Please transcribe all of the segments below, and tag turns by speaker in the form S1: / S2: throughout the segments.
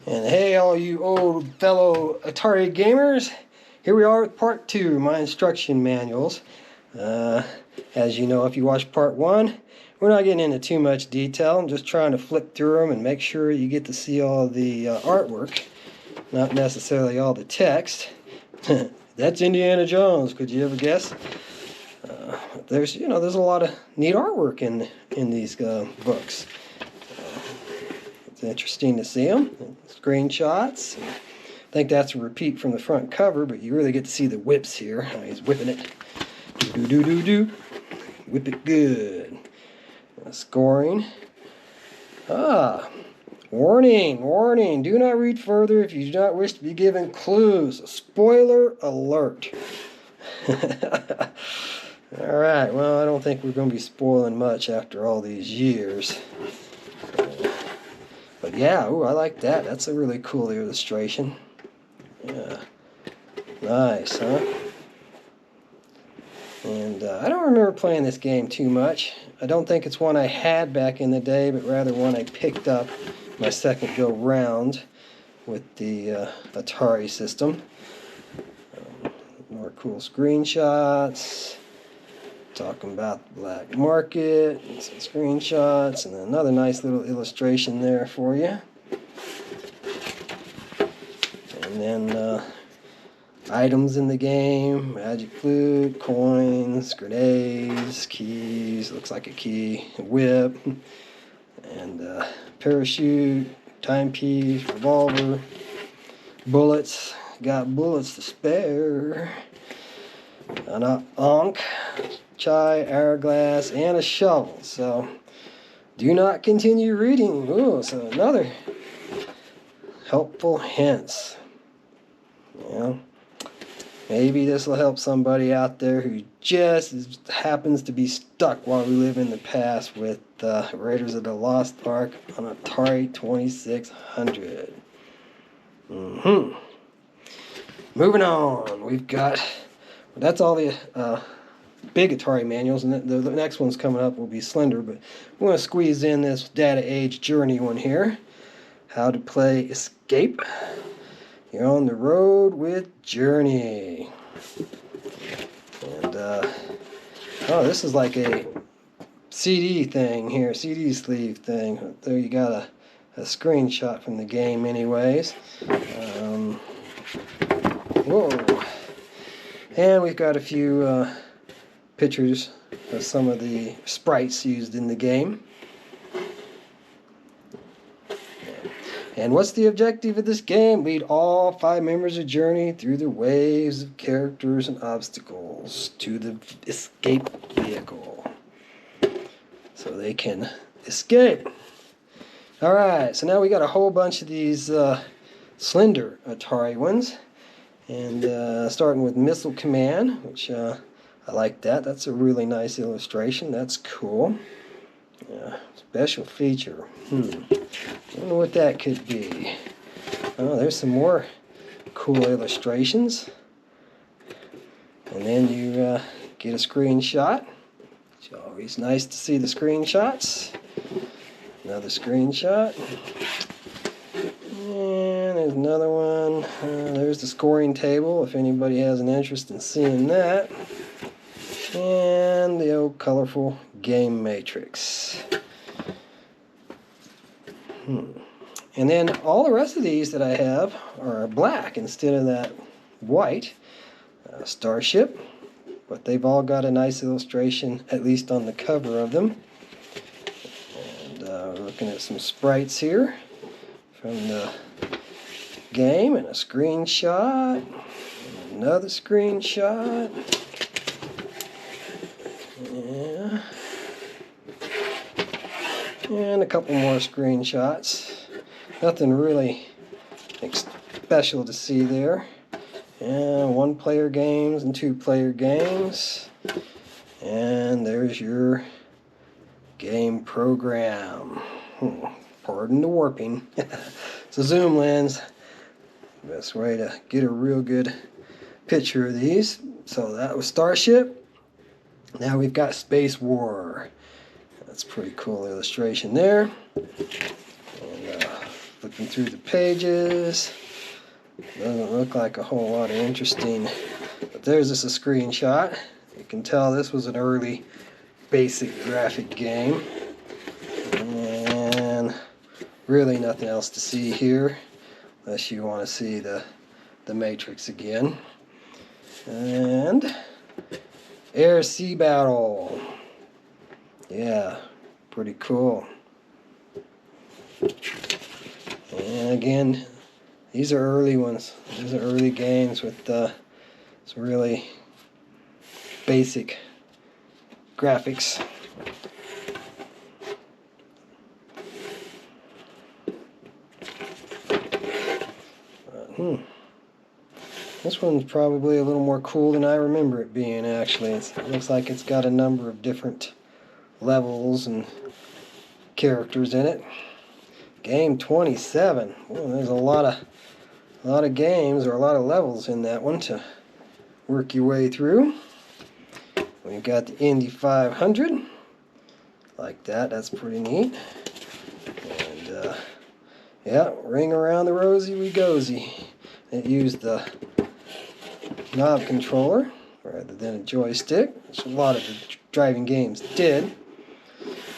S1: And hey, all you old fellow Atari gamers, here we are with part 2, my instruction manuals. As you know, if you watched part 1, we're not getting into too much detail. I'm just trying to flip through them and make sure you get to see all the artwork, not necessarily all the text. That's Indiana Jones, could you ever guess? There's a lot of neat artwork in these books. It's interesting to see them. Screenshots. I think that's a repeat from the front cover, but you really get to see the whips here. He's whipping it. Do-do-do-do-do. Whip it good. Scoring. Warning, warning. Do not read further if you do not wish to be given clues. Spoiler alert. Alright, well, I don't think we're going to be spoiling much after all these years. But yeah, ooh, I like that. That's a really cool illustration. Yeah. Nice, huh? And I don't remember playing this game too much. I don't think it's one I had back in the day, but rather one I picked up my second go round with the Atari system. More cool screenshots. Talking about the black market, and some screenshots, and another nice little illustration there for you. And then items in the game, magic flute, coins, grenades, keys, looks like a key, a whip, and parachute, timepiece, revolver, bullets, got bullets to spare, an ankh, chai, hourglass, and a shovel. So do not continue reading. Ooh, so another helpful hints. Yeah, maybe this will help somebody out there who just happens to be stuck while we live in the past with Raiders of the Lost Ark on Atari 2600. Moving on, we've got, that's all the big Atari manuals, and the next one's coming up will be slender, but we're going to squeeze in this data age journey one here. How to play Escape. You're on the road with Journey. And oh, this is like a CD thing here, CD sleeve thing. There you got a screenshot from the game anyways. Whoa. And we've got a few pictures of some of the sprites used in the game. And what's the objective of this game? Lead all 5 members of Journey through the waves of characters and obstacles to the escape vehicle, so they can escape. Alright, so now we got a whole bunch of these slender Atari ones. And starting with Missile Command, which I like that. That's a really nice illustration. That's cool. Special feature. I don't know what that could be. Oh, there's some more cool illustrations. And then you get a screenshot. It's always nice to see the screenshots. Another screenshot. And there's another one. There's the scoring table, if anybody has an interest in seeing that. And the old colorful game matrix. And then all the rest of these that I have are black instead of that white. Starship, but they've all got a nice illustration, at least on the cover of them. And we're looking at some sprites here from the game, and a screenshot, and another screenshot. Yeah. And a couple more screenshots. Nothing really special to see there. And 1-player games and 2-player games. And there's your game program. Pardon the warping. It's a zoom lens. Best way to get a real good picture of these. So that was Starship. Now we've got Space War. That's a pretty cool illustration there. And flip flipping through the pages. Doesn't look like a whole lot of interesting, but there's just a screenshot. You can tell this was an early basic graphic game. And really nothing else to see here, unless you want to see the matrix again. And air sea battle. Yeah, pretty cool. And again, these are early ones. These are early games with some really basic graphics. This one's probably a little more cool than I remember it being, actually. It looks like it's got a number of different levels and characters in it. Game 27. Well, there's a lot of games or a lot of levels in that one to work your way through. We've got the Indy 500. Like that. That's pretty neat. And yeah, ring around the rosy we gozy. It used the knob controller rather than a joystick, which a lot of the driving games did.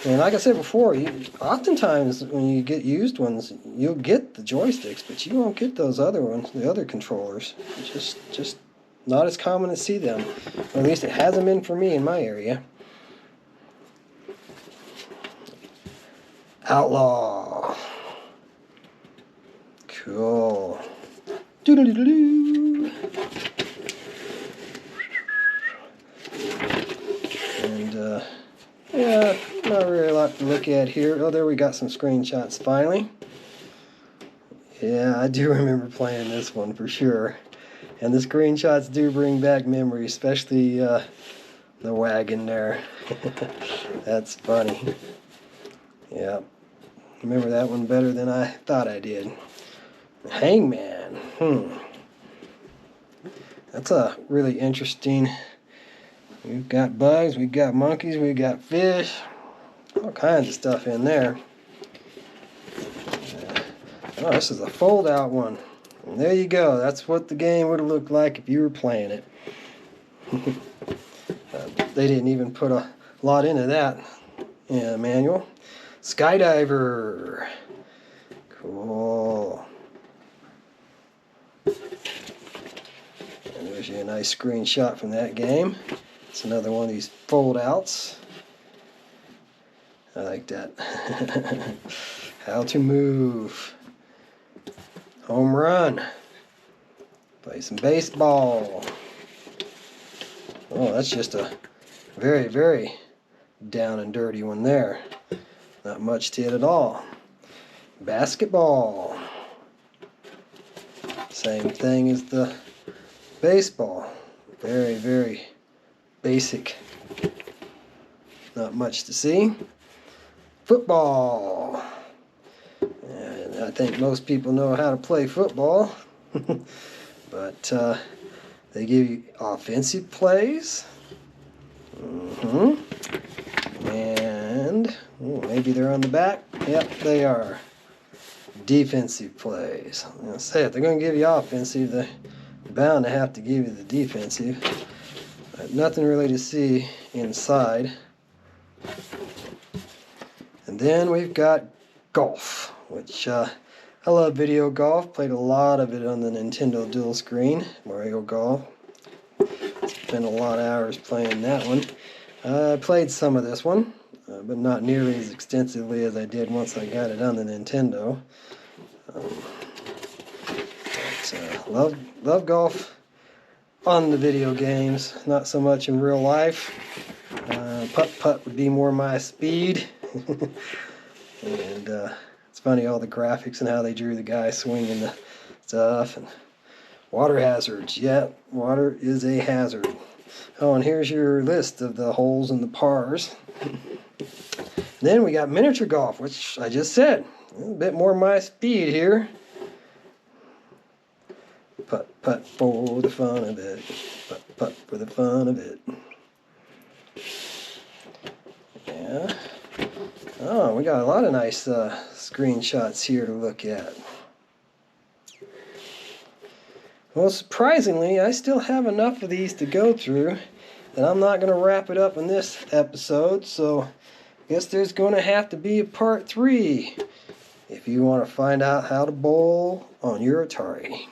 S1: And like I said before, oftentimes when you get used ones, you'll get the joysticks, but you won't get those other ones, the other controllers. It's just not as common to see them. Or at least it hasn't been for me in my area. Outlaw. Cool. Doo-doo-doo-doo. And yeah, not really a lot to look at here. Oh, there we got some screenshots finally. Yeah, I do remember playing this one for sure. And the screenshots do bring back memories, especially the wagon there. That's funny. Yeah, remember that one better than I thought I did. Hangman. That's a really interesting. We've got bugs, we've got monkeys, we've got fish, all kinds of stuff in there. Oh, this is a fold-out one. And there you go. That's what the game would have looked like if you were playing it. They didn't even put a lot into that in a manual. Skydiver. Cool. And there's you a nice screenshot from that game. It's another one of these fold-outs. I like that. How to move. Home run. Play some baseball. Oh, that's just a very, very down and dirty one there. Not much to it at all. Basketball. Same thing as the baseball. Very, very basic. Not much to see. Football. And I think most people know how to play football. But they give you offensive plays. And maybe they're on the back. Yep, they are. Defensive plays. I'll say if they're going to give you offensive, they're bound to have to give you the defensive. But nothing really to see inside. And then we've got golf, which I love video golf. Played a lot of it on the Nintendo dual screen, Mario Golf. Spent a lot of hours playing that one. I played some of this one, but not nearly as extensively as I did once I got it on the Nintendo. Love golf on the video games, not so much in real life. Putt-putt would be more my speed. And it's funny, all the graphics and how they drew the guy swinging the stuff. And water hazards. Yeah, water is a hazard. Oh, and here's your list of the holes and the pars. Then we got miniature golf, which I just said. A little bit more my speed here. Putt for the fun of it. Putt for the fun of it. Yeah. Oh, we got a lot of nice screenshots here to look at. Well, surprisingly, I still have enough of these to go through, and I'm not going to wrap it up in this episode, so I guess there's going to have to be a part 3 if you want to find out how to bowl on your Atari.